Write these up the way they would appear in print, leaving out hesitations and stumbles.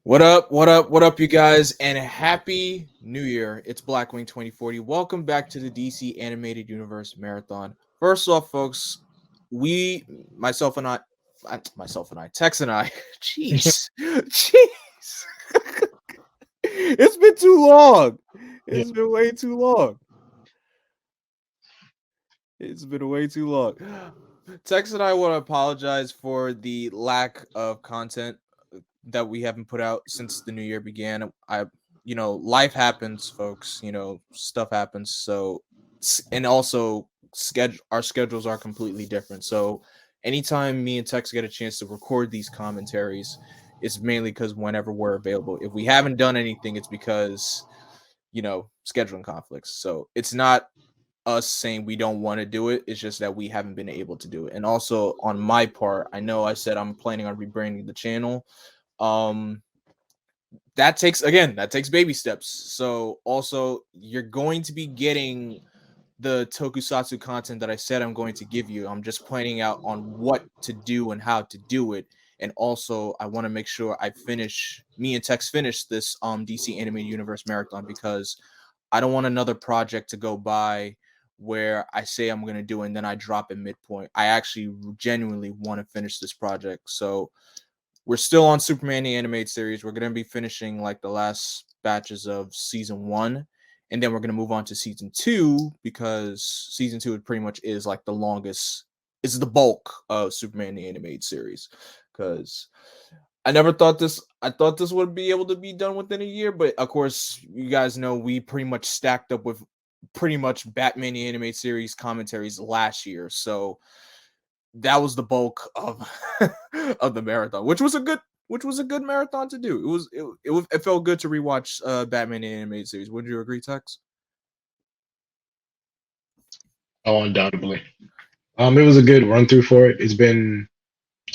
What up? What up? What up, you guys? And happy New Year! It's Blackwing 2040. Welcome back to the DC Animated Universe Marathon. First off, folks, we, Tex and I, jeez, jeez, it's been too long. Yeah. It's been way too long. It's been way too long. Tex and I want to apologize for the lack of content that we haven't put out since the new year began. Life happens, folks. Stuff happens. So, and also our schedules are completely different. So, anytime me and Tex get a chance to record these commentaries, it's mainly because whenever we're available. If we haven't done anything, it's because scheduling conflicts. So it's not us saying we don't want to do it. It's just that we haven't been able to do it. And also on my part, I know I said I'm planning on rebranding the channel. That takes baby steps. So also you're going to be getting the tokusatsu content that I said I'm going to give you. I'm just planning out on what to do and how to do it. And also I want to make sure me and Tex finish this DC Animated Universe Marathon, because I don't want another project to go by where I say I'm going to do it and then I drop at midpoint. I actually genuinely want to finish this project. So we're still on Superman the Animated Series. We're going to be finishing like the last batches of season 1, and then we're going to move on to season 2, because season 2 pretty much is like the longest. It's the bulk of Superman the Animated Series, because I thought this would be able to be done within a year, but of course, you guys know we pretty much stacked up with pretty much Batman the Animated Series commentaries last year. So that was the bulk of of the marathon, which was a good marathon to do. It felt good to rewatch Batman the Animated Series. Wouldn't you agree, Tex? Oh, undoubtedly. It was a good run through for it. It's been,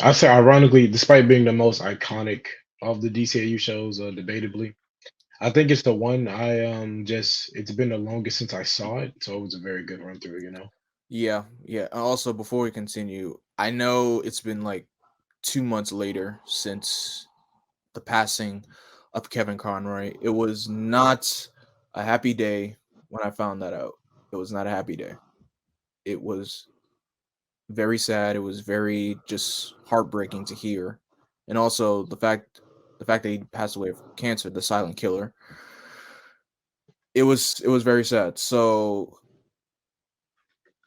I say, ironically, despite being the most iconic of the DCAU shows, debatably, I think it's the one it's been the longest since I saw it, so it was a very good run through. Yeah, yeah. Also, before we continue, I know it's been like 2 months later since the passing of Kevin Conroy. It was not a happy day when I found that out. It was not a happy day. It was very sad. It was very just heartbreaking to hear. And also the fact that he passed away of cancer, the silent killer. It was very sad. So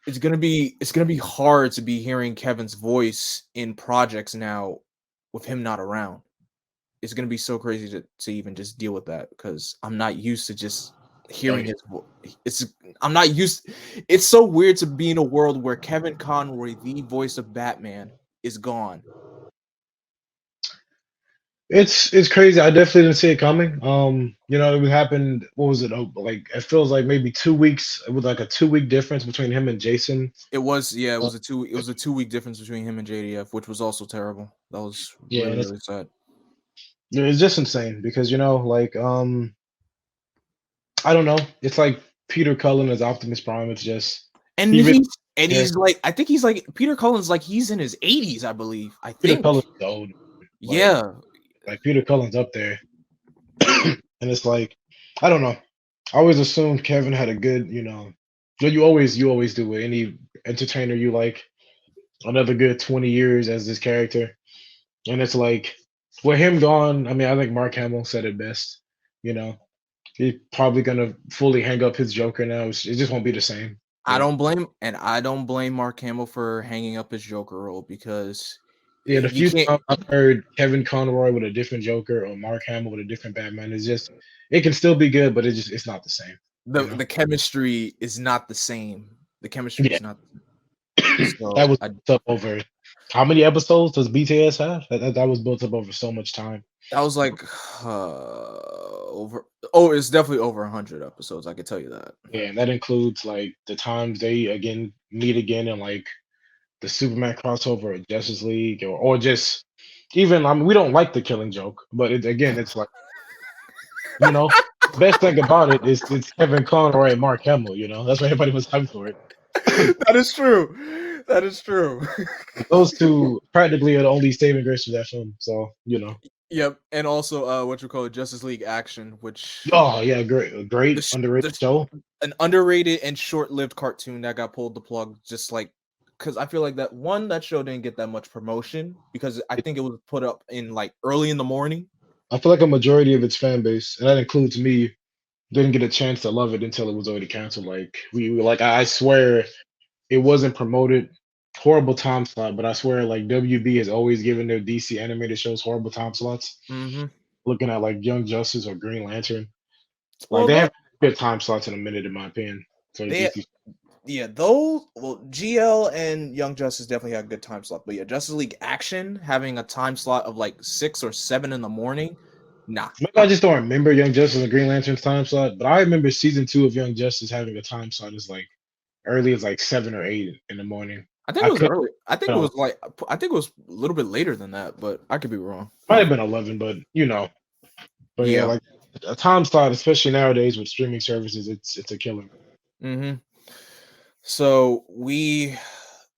it's gonna be hard to be hearing Kevin's voice in projects now with him not around. It's gonna be so crazy to even just deal with that, because I'm not used to just hearing Right. his it's so weird to be in a world where Kevin Conroy, the voice of Batman, is gone. It's crazy. I definitely didn't see it coming. It happened. What was it? Oh, like it feels like maybe 2 weeks. It was like a 2 week difference between him and Jason. It was, yeah, Uh, it was a 2 week difference between him and JDF, which was also terrible. That was yeah, really, and really sad. it's just insane because I don't know. It's like Peter Cullen as Optimus Prime. It's just And he really cares. he's like, I think he's like Peter Cullen's, like he's in his 80s, I believe. I Peter think. Cullen's old. Like Yeah. like Peter Cullen's up there. And it's like, I don't know. I always assumed Kevin had a good. You always do with any entertainer you like, another good 20 years as this character. And it's like, with him gone, I mean, I think Mark Hamill said it best. You know, he's probably gonna fully hang up his Joker now. It just won't be the same. You know. I don't blame Mark Hamill for hanging up his Joker role, because Yeah, the you few can't. times I've heard Kevin Conroy with a different Joker or Mark Hamill with a different Batman, it can still be good, but it's not the same. the You know. the chemistry is not the same. The chemistry Yeah. is not. That So was I built up over how many episodes does BTS have? That was built up over so much time. that was like over. Oh, it's definitely over 100 episodes. I can tell you that. Yeah, and that includes like the times they again meet again and like the Superman crossover at Justice League or just even I mean we don't like the Killing Joke, but it's like you know best thing about it is it's Kevin Conroy and Mark Hamill. That's why everybody was hyped for it. That is true. That is true. Those two practically are the only saving grace of that film. So. Yep, and also, what you call it, Justice League Action, which Oh yeah, great, the great sh underrated the sh show. an underrated and short-lived cartoon that got pulled the plug just like because I feel like that show didn't get that much promotion because I think it was put up in, like, early in the morning. I feel like a majority of its fan base, and that includes me, didn't get a chance to love it until it was already canceled. Like like I swear it wasn't promoted. Horrible time slot, but I swear like WB has always given their DC animated shows horrible time slots. Mhm. Looking at like Young Justice or Green Lantern, like Well, they that have good time slots in a minute, in my opinion. So the they DC, yeah, those well, GL and Young Justice definitely had good time slot, but yeah, Justice League Action having a time slot of, like, 6 or 7 in the morning, nah. maybe I just don't remember Young Justice and Green Lantern's time slot, but I remember season 2 of Young Justice having a time slot as like early as like 7 or 8 in the morning. I think I it was could early. tell. I think it was a little bit later than that, but I could be wrong. Might have been 11, but you know. But yeah, Yeah. like a time slot, especially nowadays with streaming services, it's a killer. Mhm. So, we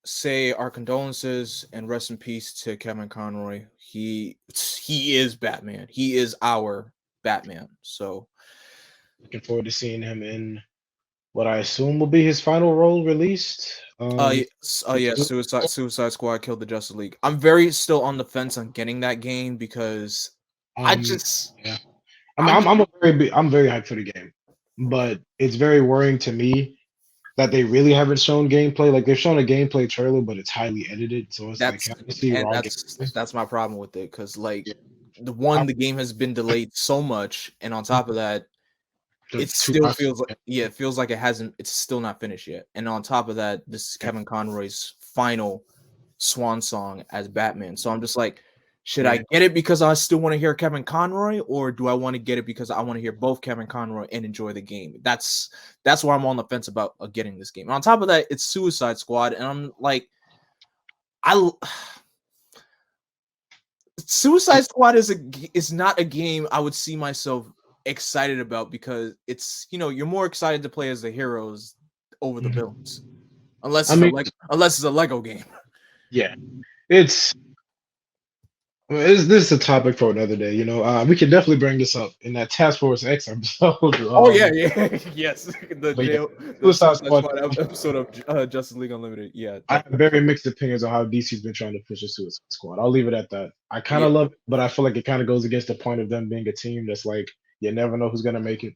say our condolences and rest in peace to Kevin Conroy. He is Batman. He is our Batman. So, Looking forward to seeing him in what I assume will be his final role released. yeah, Suicide Squad killed the Justice League. I'm very still on the fence on getting that game because I um, just yeah. I mean, I'm I'm very hyped for the game, but it's very worrying to me that they really haven't shown gameplay. Like they've shown a gameplay trailer, but it's highly edited, so it's like, that's can I just see and raw that's gameplay? that's my problem with it because like Yeah, the game has been delayed so much, and on top of that, it the two still last. feels like it feels like it's still not finished yet. And on top of that, this is Yeah, Kevin Conroy's final swan song as Batman. So I'm just like, should I yeah. get it because I still want to hear Kevin Conroy, or do I want to get it because I want to hear both Kevin Conroy and enjoy the game? That's why I'm on the fence about getting this game. And on top of that, it's Suicide Squad, and I'm like, I Suicide Squad is not a game I would see myself excited about because it's you're more excited to play as the heroes over the Mhm. villains unless I it's mean, unless it's a Lego game. yeah, it's well, this is a topic for another day. We can definitely bring this up in that Task Force X episode. Oh yeah, yeah, yes, But yeah, the Suicide Suicide Squad. Squad episode of Justice League Unlimited. Yeah, I have definitely. very mixed opinions on how DC's been trying to push the Suicide Squad. I'll leave it at that. I kind Yeah. of love it, but I feel like it kind of goes against the point of them being a team that's like you never know who's gonna make it.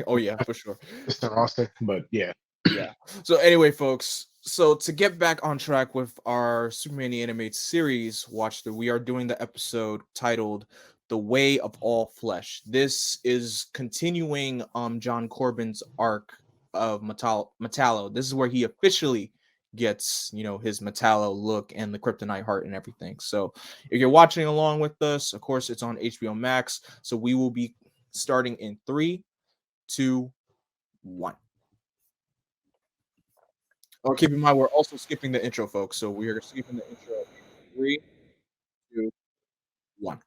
Oh yeah, for sure. It's the roster, but yeah, Yeah. So anyway, folks, so to get back on track with our Superman the Animated Series watch through, we are doing the episode titled The Way of All Flesh. This is continuing John Corben's arc of Metallo. This is where he officially gets, his Metallo look and the kryptonite heart and everything. So if you're watching along with us, of course it's on HBO Max. So we will be starting in 3, 2, 1. Oh, keep in mind, we're also skipping the intro, folks. So we are skipping the intro. 3, 2, 1.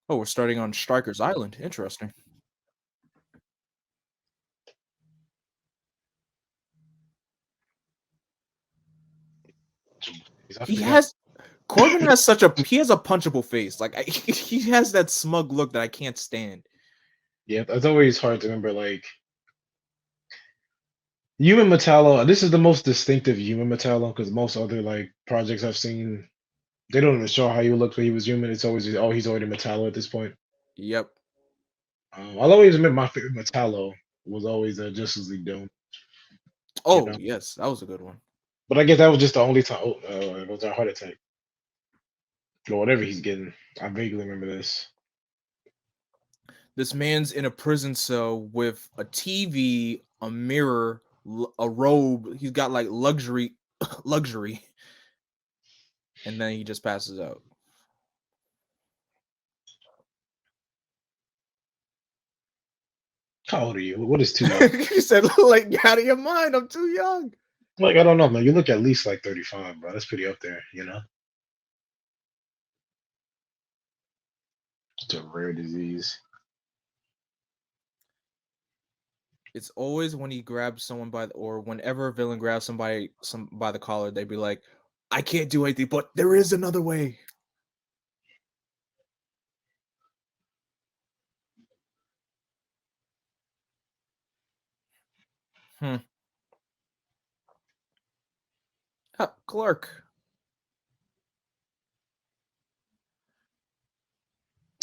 Oh, we're starting on Stryker's Island. Interesting. I He forgot. has Corbin has he has a punchable face. Like he has that smug look that I can't stand. Yeah, it's always hard to remember. Like Human Metallo, this is the most distinctive Human Metallo because most other like projects I've seen, they don't even show how he looked when he was human. It's always he's already Metallo at this point. Yep. I'll always admit my favorite Metallo was always Justice League Doom. You Oh know, yes, that was a good one. but I guess that was just the only time. Oh, it was a heart attack or whatever he's getting. I vaguely remember this. This man's in a prison cell with a TV, a mirror, a robe. He's got like luxury, and then he just passes out. How old are you? What is too young? He said, "Like, get out of your mind. I'm too young." Like I don't know, man. You look at least like 35, bro. That's pretty up there. It's a rare disease. It's always when he grabs someone or whenever a villain grabs somebody by the collar, they'd be like, "I can't do anything, but there is another way." Hmm. Clark.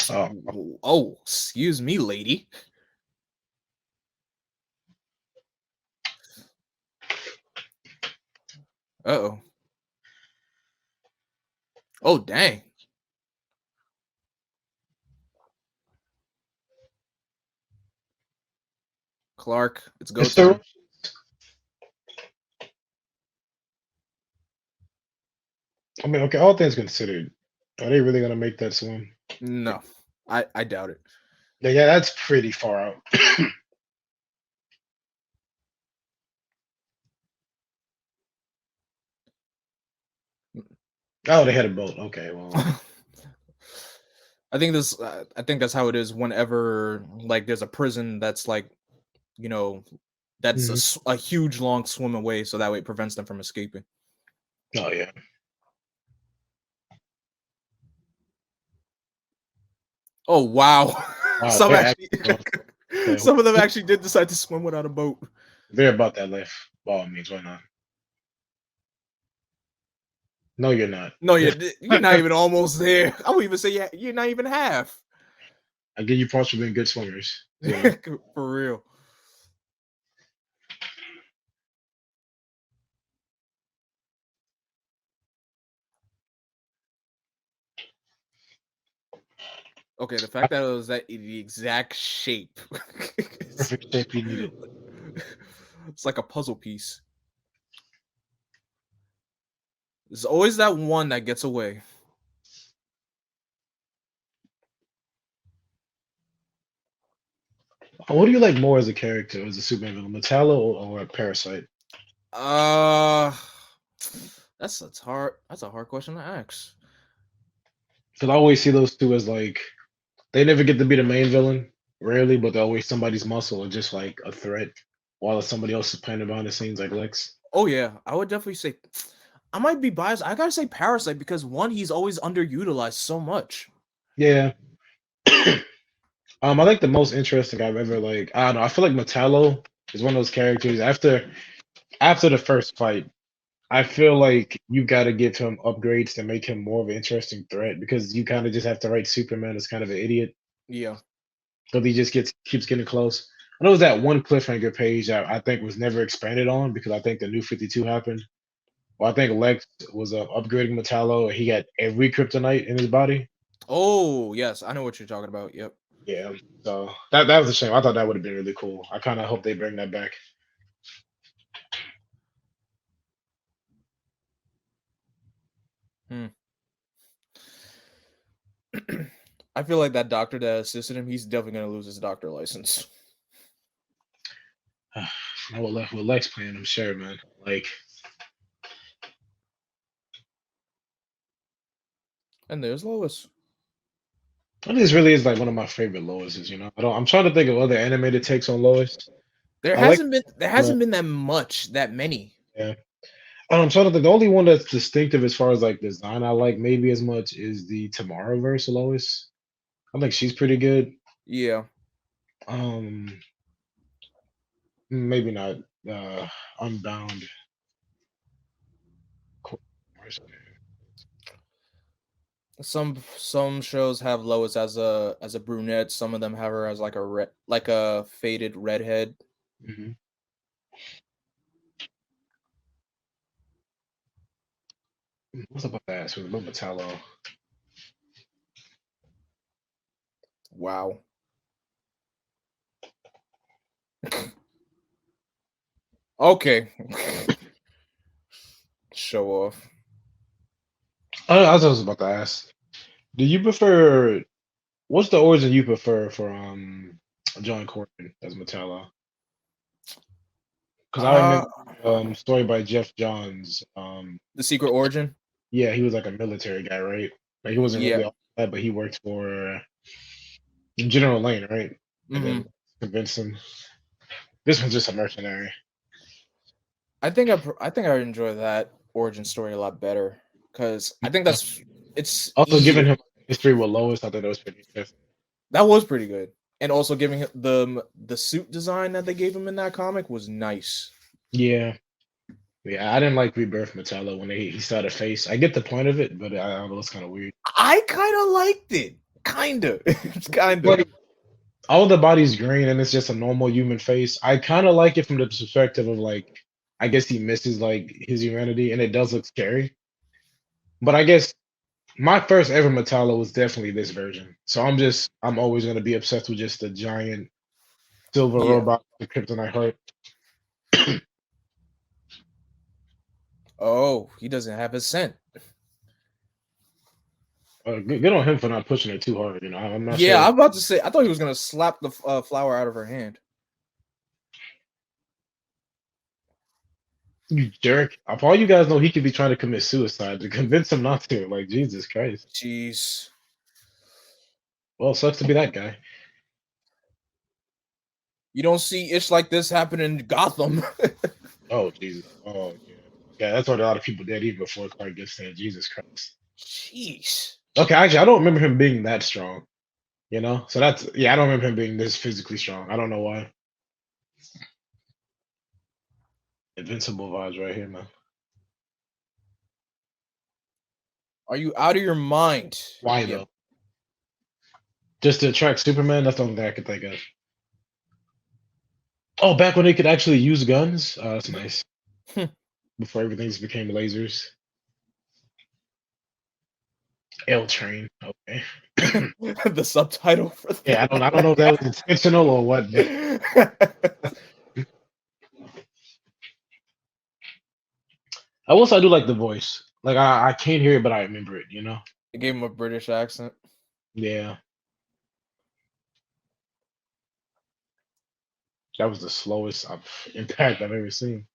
Oh, Oh, excuse me, lady. Uh-oh. Oh, dang. Clark, it's go Mr. time. I mean, okay, all things considered, are they really gonna make that swim? No, I doubt it. Yeah, that's pretty far out. Oh, they had a boat. Okay, well, I think that's how it is whenever like there's a prison that's like, you know, that's mhm. a huge long swim away, so that way it prevents them from escaping. Oh yeah. Oh wow. Wow, Some they're actually actually okay. some of them actually did decide to swim without a boat. They're about that life. Ball means why not? No, you're not. No, you're not even almost there. I would even say yeah, you're not even half. I give you props for being good swimmers. You know. For real. Okay, the fact that it was that the exact shape. Perfect shape you needed. It's like a puzzle piece. There's always that one that gets away. What do you like more as a character, as a Superman villain, Metallo or a Parasite? Uh that's a hard question to ask. Because I always see those two as like they never get to be the main villain, rarely, but they're always somebody's muscle or just like a threat, while somebody else is playing behind the scenes, like Lex. Oh yeah, I would definitely say I might be biased. I gotta say Parasite because one, he's always underutilized so much. Yeah. I think the most interesting I've ever like I don't know. I feel like Metallo is one of those characters after the first fight. I feel like you got to give him upgrades to make him more of an interesting threat because you kind of just have to write Superman as kind of an idiot, Yeah. so he just keeps getting close. I know it was that one cliffhanger page that I think was never expanded on because I think the new 52 happened. Well, I think Lex was upgrading Metallo. He got every kryptonite in his body. Oh yes, I know what you're talking about. Yep. Yeah, so that was a shame. I thought that would have been really cool. I kind of hope they bring that back. Hmm. I feel like that doctor that assisted him, he's definitely gonna lose his doctor license. Now with Lex playing, I'm sure, man. Like, And there's Lois. I think this really is like one of my favorite Loises. I'm trying to think of other animated takes on Lois. I like. There Uh, hasn't been that many. yeah. I'm trying to think. The only one that's distinctive as far as like design I like maybe as much is the Tomorrowverse Lois. I think she's pretty good. Yeah. Um, maybe not. Unbound. Some shows have Lois as a brunette. Some of them have her as like a faded redhead. Mhm. What's up with that? So about Metallo. Wow. Okay. Show off. I was about to ask. Do you prefer? What's the origin you prefer for John Corben as Metallo? Because I Uh remember story by Jeff Johns. the Secret Origin? Yeah, he was like a military guy, right? Like he wasn't Yeah. really all that, but he worked for General Lane, right? And Mm-hmm. then convinced him. This one's just a mercenary. I think I enjoy that origin story a lot better because I think it's Also, giving easier. him history with Lois, I thought that was pretty interesting. That was pretty good, and also giving the suit design that they gave him in that comic was nice. Yeah, yeah. I didn't like Rebirth Metallo when he started face. I get the point of it, but I don't know, it's kind of weird. I kind of liked it, kind of, it's kind of. Like all the body's green and it's just a normal human face. I kind of like it from the perspective of like, I guess he misses like his humanity, and it does look scary. But I guess my first ever Metallo was definitely this version. So I'm always gonna be obsessed with just the giant silver Yeah. robot, the kryptonite heart. Oh, he doesn't have his scent. Good on him for not pushing it too hard. You know, I'm not Yeah, sure. I'm about to say. I thought he was gonna slap the flower out of her hand. You jerk. If all you guys know, he could be trying to commit suicide to convince him not to. Like Jesus Christ. Jeez. Well, sucks to be that guy. You don't see ish like this happen in Gotham. Oh Jesus. Oh yeah. Yeah, that's what a lot of people did even before Clark gets there. Jesus Christ. Jeez. Okay, actually, I don't remember him being that strong. You know, so that's yeah. I don't remember him being this physically strong. I don't know why. Invincible vibes right here, man. Are you out of your mind? Why Yeah. though? Just to attract Superman? That's the only thing I could think of. Oh, back when they could actually use guns? That's nice. Before everything just became lasers. L train. Okay. The subtitle for Yeah, I don't know if that was intentional or what, but that. I will say I do like the voice. Like I can't hear it, but I remember it, you know? It gave him a British accent. Yeah. That was the slowest impact I've ever seen.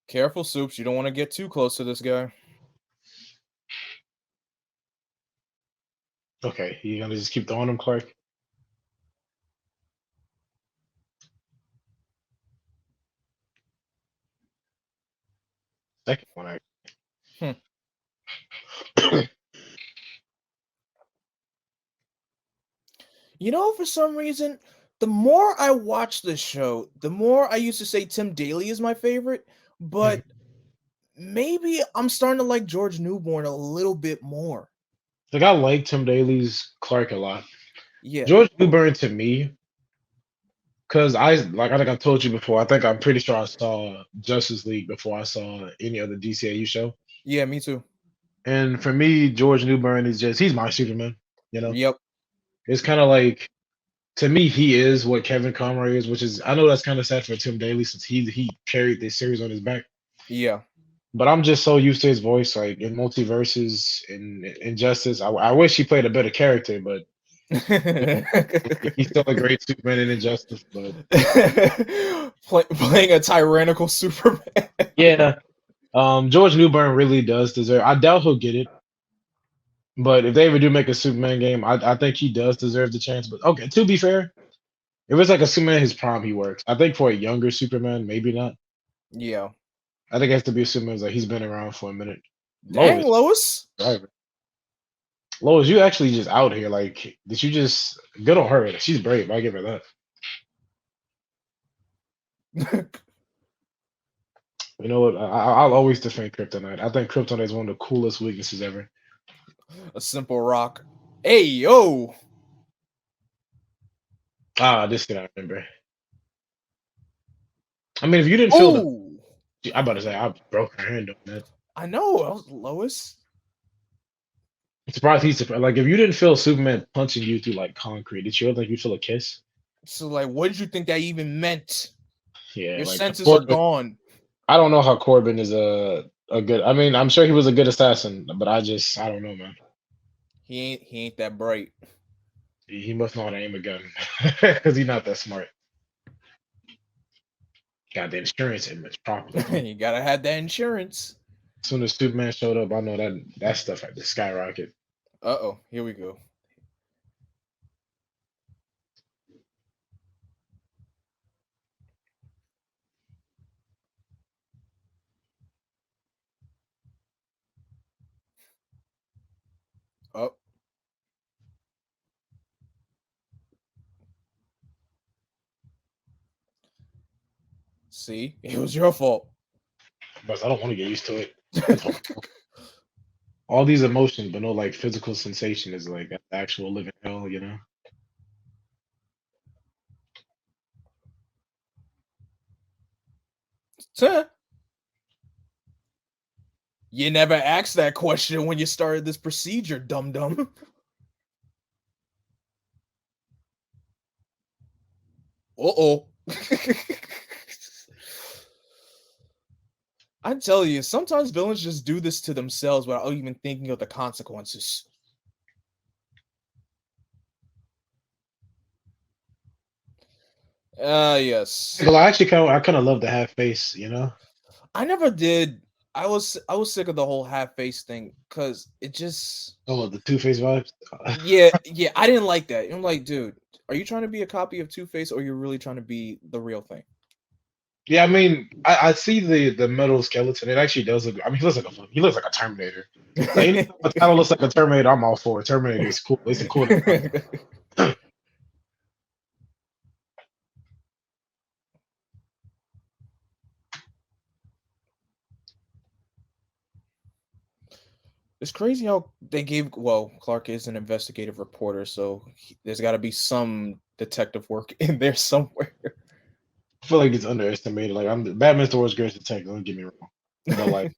Careful, Soups. You don't want to get too close to this guy. Okay, you gonna just keep throwing them, Clark? Second one, Hmm. I You know, for some reason, the more I watch this show, the more I used to say Tim Daly is my favorite, but maybe I'm starting to like George Newborn a little bit more. like I like Tim Daly's Clark a lot. Yeah. George Newbern to me, because I think I told you before, I think I'm pretty sure I saw Justice League before I saw any other DCAU show. Yeah, me too. And for me, George Newbern is just he's my Superman, you know? Yep. It's kind of like to me, he is what Kevin Conroy is, which is I know that's kind of sad for Tim Daly since he carried this series on his back. Yeah. But I'm just so used to his voice, like in multiverses, in Injustice. I wish he played a better character, but you know, he's still a great Superman in Injustice. But Playing a tyrannical Superman. yeah, George Newbern really does deserve. I doubt he'll get it, but if they ever do make a Superman game, I think he does deserve the chance. But okay, to be fair, if it's like a Superman his prime, he works. I think for a younger Superman, maybe not. Yeah. I think it has to be a Superman like he's been around for a minute. Dang, Lois, Lois. driver. Lois, you actually just out here. Like, did you just good on her? She's brave. I give her that. You know what? I'll always defend Kryptonite. I think Kryptonite is one of the coolest weaknesses ever. A simple rock. Hey, yo. Ah, this thing I remember. I mean, if you didn't feel the, Oh, I'm about to say I broke her hand on that. I know. That was Lois. I'm surprised he's surprised. Like, if you didn't feel Superman punching you through like concrete, did you ever think you feel a kiss? So, like, what did you think that even meant? Yeah, Your like senses are Corbin. gone. I don't know how Corbin is a good. I mean, I'm sure he was a good assassin, but I don't know, man. He ain't that bright. He must know how to aim a gun because he's not that smart. Got the insurance image properly. You gotta have that insurance. As soon as Superman showed up, I know that stuff had to skyrocket. Uh-oh, here we go. Oh, see, it was your fault. But I don't want to get used to it. It's horrible. All these emotions, but no like physical sensation is like actual living hell, you know? Tuh. You never asked that question when you started this procedure, dum dum. Uh-oh. I tell you, sometimes villains just do this to themselves without even thinking of the consequences. Yes. Well, I actually kind of love the half face, you know? I never did. I was sick of the whole half face thing because it just Oh, the Two Face vibes. yeah, I didn't like that. I'm like, dude, are you trying to be a copy of Two Face or you're really trying to be the real thing? Yeah, I mean, I see the metal skeleton. It actually does look. I mean, he looks like a Terminator. Like anytime Metallo looks like a Terminator, I'm all for it. Terminator is cool. It's a cool design. It's crazy how they gave. Well, Clark is an investigative reporter, so there's got to be some detective work in there somewhere. I feel like it's underestimated. Like Batman's the world's greatest detective. Don't get me wrong, but like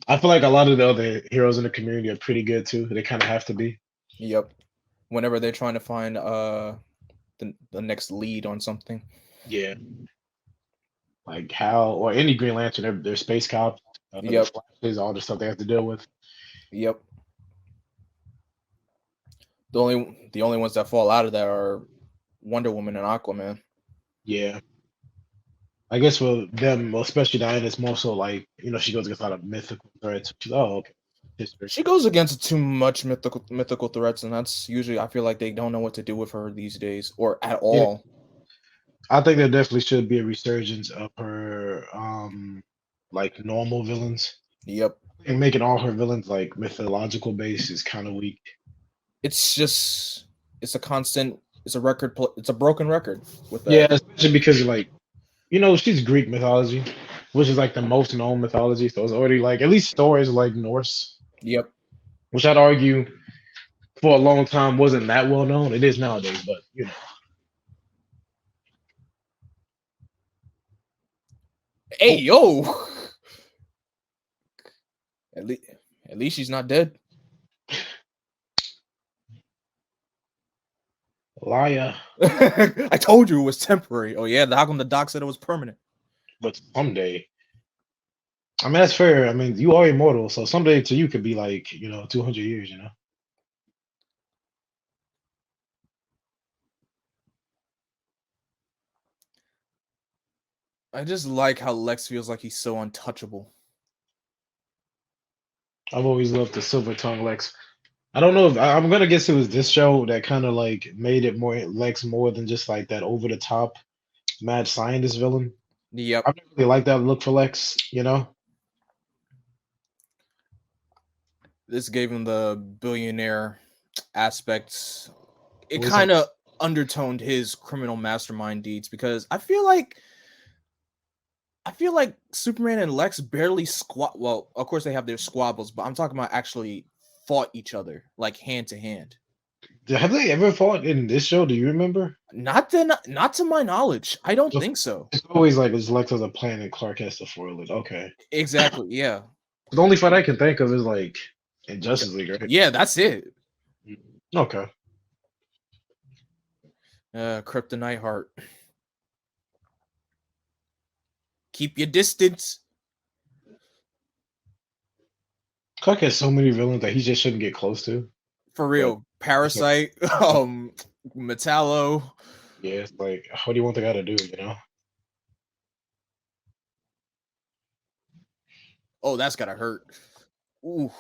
I feel like a lot of the other heroes in the community are pretty good too. They kind of have to be. Yep. Whenever they're trying to find the next lead on something. Yeah, like Hal or any Green Lantern, they're space cops. The Yep. Flashes, all the stuff they have to deal with. Yep. The only ones that fall out of that are Wonder Woman and Aquaman. Yeah, I guess for them, well, especially Diana, it's more so like she goes against a lot of mythical threats. She's okay, history. She goes against too much mythical threats, and that's usually I feel like they don't know what to do with her these days or at Yeah, all. I think there definitely should be a resurgence of her, like normal villains. Yep. And making all her villains like mythological based is kind of weak. It's just it's a constant it's a record it's a broken record with Yeah, that. especially because like she's Greek mythology, which is like the most known mythology. So it's already like at least stories like Norse, Yep. which I'd argue for a long time wasn't that well known. It is nowadays, but Hey oh, yo. At least at least she's not dead. liar. I told you it was temporary. Oh yeah, how come the doc said it was permanent? But someday, I mean that's fair. I mean you are immortal, so someday to you could be like 200 years. I just like how Lex feels like he's so untouchable. I've always loved the silver tongue Lex. I don't know if I'm gonna guess it was this show that kind of like made it more Lex more than just like that over the top mad scientist villain. I Yep. never really like that look for Lex. This gave him the billionaire aspects. It It was like kind of undertoned his criminal mastermind deeds because I feel like Superman and Lex barely squat. Well, of course they have their squabbles, but I'm talking about actually fought each other like hand to hand. have they ever fought in this show? Do you remember? Not to my knowledge. I don't So think so. it's always like it's Lex has a plan and Clark has to foil it. Okay. Exactly. Yeah. The only fight I can think of is like in D- Justice League, right? Yeah, that's it. Okay. Kryptonite heart. Keep your distance. Clark has so many villains that he just shouldn't get close to. For But real. it's like, Parasite, Metallo. yeah, it's like, what do you want the guy to do? Oh, that's gotta hurt. Ooh.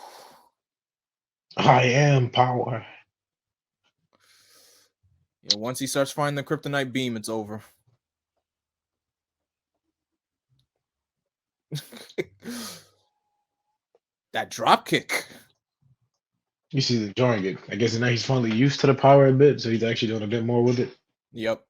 I am power. Yeah, once he starts finding the kryptonite beam, it's over. That drop kick. You see the enjoying it. I guess now he's finally used to the power a bit, so he's actually doing a bit more with it. Yep.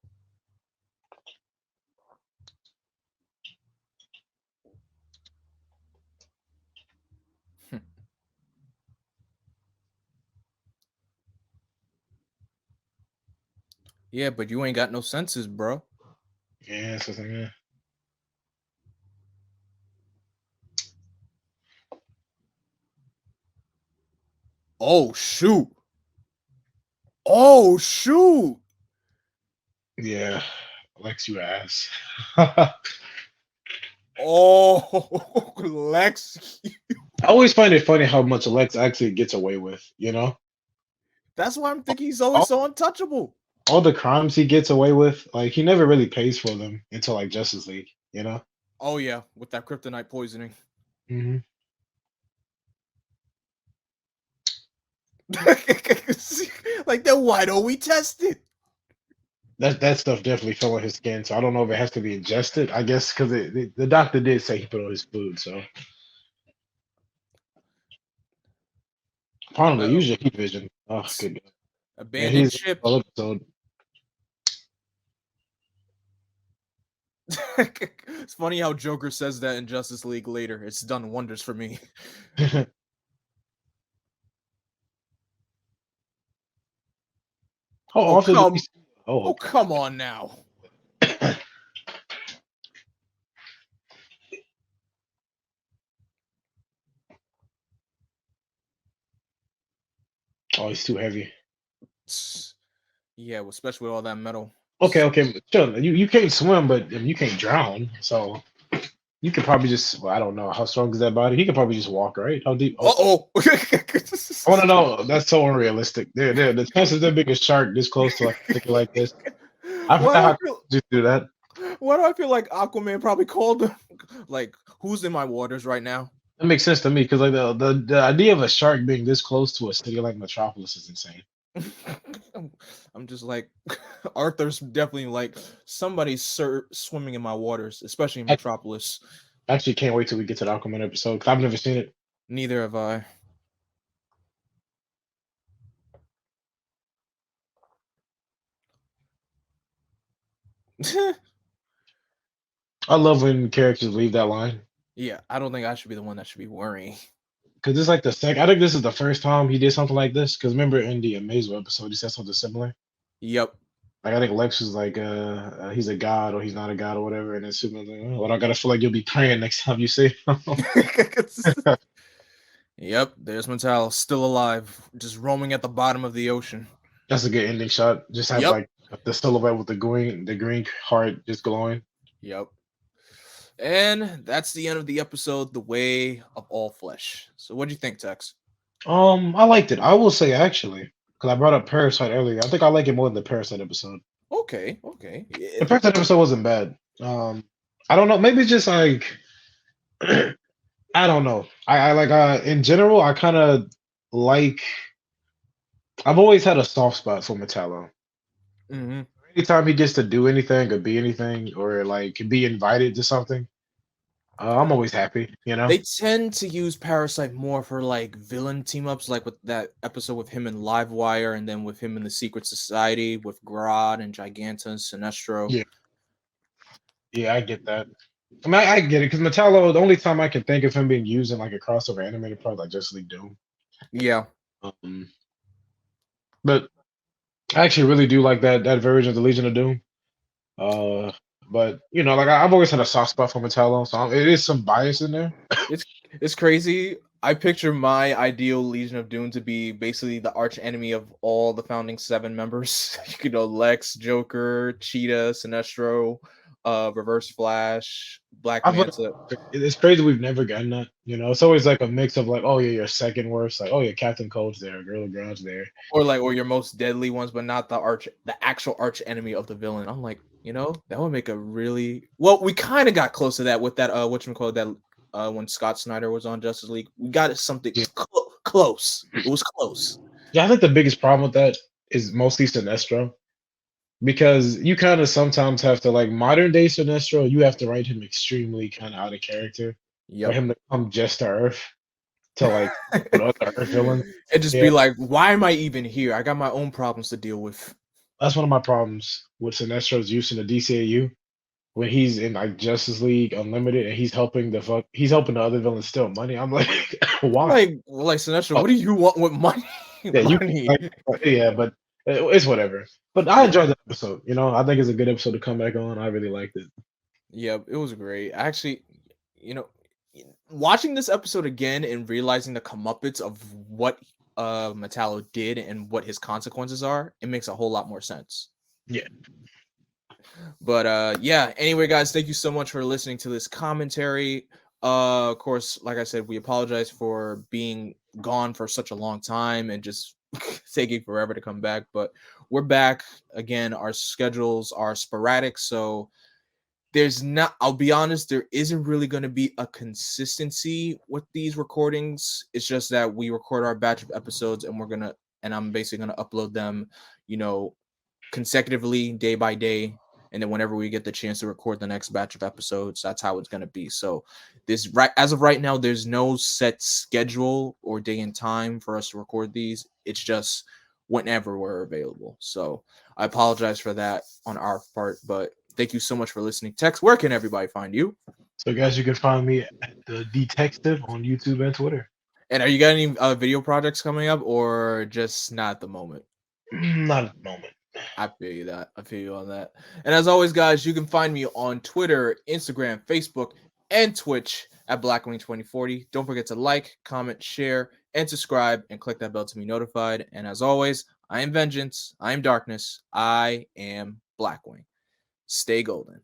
Yeah, but you ain't got no senses, bro. Yeah, so yeah. Oh shoot. Oh shoot. Yeah, Lex, you ass. Oh Lex. I always find it funny how much Lex actually gets away with, you know? That's why I'm thinking he's always All, so untouchable. all the crimes he gets away with, like he never really pays for them until like Justice League, you know? Oh yeah, with that kryptonite poisoning. Hmm. Like then why don't we test it? That stuff definitely fell on his skin, so I don't know if it has to be ingested. I guess because the doctor did say he put on his food, so finally Uh, use your heat vision. Oh, good God. And abandoned he's ship. all episode. It's funny how Joker says that in Justice League later. It's done wonders for me. How Oh often do we come, see? Oh, oh okay. come on now. Oh, he's too heavy. Yeah, well, especially with all that metal. Okay, okay, chill. You can't swim, but you can't drown. So you could probably just. Well, I don't know how strong is that body. He could probably just walk, right? How deep? Oh, Uh-oh. I want to know. That's so unrealistic. There. The chances they're big a shark this close to like a sticker like this. I Why forgot do I how feel just do that. why do I feel like Aquaman probably called him like who's in my waters right now? That makes sense to me because like the idea of a shark being this close to a city like Metropolis is insane. I'm just like Arthur's definitely like somebody's swimming in my waters, especially in I Metropolis. actually can't wait till we get to the Aquaman episode because I've never seen it. Neither have I. I love when characters leave that line Yeah, I don't think I should be the one that should be worrying. because it's like the second. I think this is the first time he did something like this. Because remember in the Amazo episode, he said something similar. Yep. Like I think Lex was like, he's a god or he's not a god or whatever, and then Superman's like, oh, well, I gotta feel like you'll be praying next time you see him. Yep, there's Metallo, still alive, just roaming at the bottom of the ocean. That's a good ending shot. Just have Yep. like the silhouette with the green heart just glowing. Yep. And that's the end of the episode, The Way of All Flesh. So what do you think, Tex? I liked it. I will say actually, because I brought up Parasite earlier. I think I like it more than the Parasite episode. Okay. The Parasite episode wasn't bad. I don't know. Maybe it's just like I don't know. I like in general. I kind of like. I've always had a soft spot for Metallo. Mm-hmm. Anytime he gets to do anything or be anything or like be invited to something, I'm always happy. You know. They tend to use Parasite more for like villain team ups, like with that episode with him in Livewire, and then with him in the Secret Society with Grodd and Giganta and Sinestro. Yeah, yeah, I get that. I mean, I get it because Metallo. The only time I can think of him being used in like a crossover animated product like Justice League Doom. Yeah. Um, but I actually really do like that version of the Legion of Doom. Uh, but you know, like I've always had a soft spot for Metallo, so it is some bias in there. It's crazy. I picture my ideal Legion of Doom to be basically the arch enemy of all the founding seven members. You know, Lex, Joker, Cheetah, Sinestro, Reverse Flash, Black I feel Manta, it's crazy we've never gotten that. You know, it's always like a mix of like, oh yeah, your second worst, like oh yeah, Captain Cold's there, Gorilla Ground's there. or your most deadly ones, but not the actual arch enemy of the villain. I'm like, that would make a really well. We kind of got close to that with that whatchamacallit, that when Scott Snyder was on Justice League. We got something Yeah, close. It was close. Yeah, I think the biggest problem with that is mostly Sinestro because you kind of sometimes have to like modern day Sinestro, you have to write him extremely kind of out of character for Yep. him to come just to Earth to like with other Earth villains. And just Yeah, be like, why am I even here? I got my own problems to deal with. that's one of my problems with Sinestro's use in the DCAU when he's in like Justice League Unlimited and he's helping the other villains steal money. I'm like, why? Like Sinestro, Oh, what do you want with money? yeah, you Money. like, yeah, but it's whatever. But I Yeah. enjoyed the episode. You know, I think it's a good episode to come back on. I really liked it. Yep, it was great. Actually, you know, watching this episode again and realizing the comeuppance of what Metallo did and what his consequences are, it makes a whole lot more sense. Yeah. But yeah, anyway, guys, thank you so much for listening to this commentary. Of course, like I said, we apologize for being gone for such a long time and just taking forever to come back, but we're back again. Our schedules are sporadic, so there's not, I'll be honest, there isn't really going to be a consistency with these recordings. It's just that we record our batch of episodes and I'm basically going to upload them, you know, consecutively day by day, and then whenever we get the chance to record the next batch of episodes, that's how it's going to be. So this, right as of right now, there's no set schedule or day and time for us to record these. It's just whenever we're available. So I apologize for that on our part, but thank you so much for listening. Tex, where can everybody find you? So guys, you can find me at the Detective on YouTube and Twitter. And are you got any video projects coming up, or just not at the moment? Not at the moment. I feel you that. I feel you on that. And as always, guys, you can find me on Twitter, Instagram, Facebook, and Twitch at Blackwing2040. Don't forget to like, comment, share, and subscribe, and click that bell to be notified. And as always, I am Vengeance. I am Darkness. I am Blackwing. Stay golden.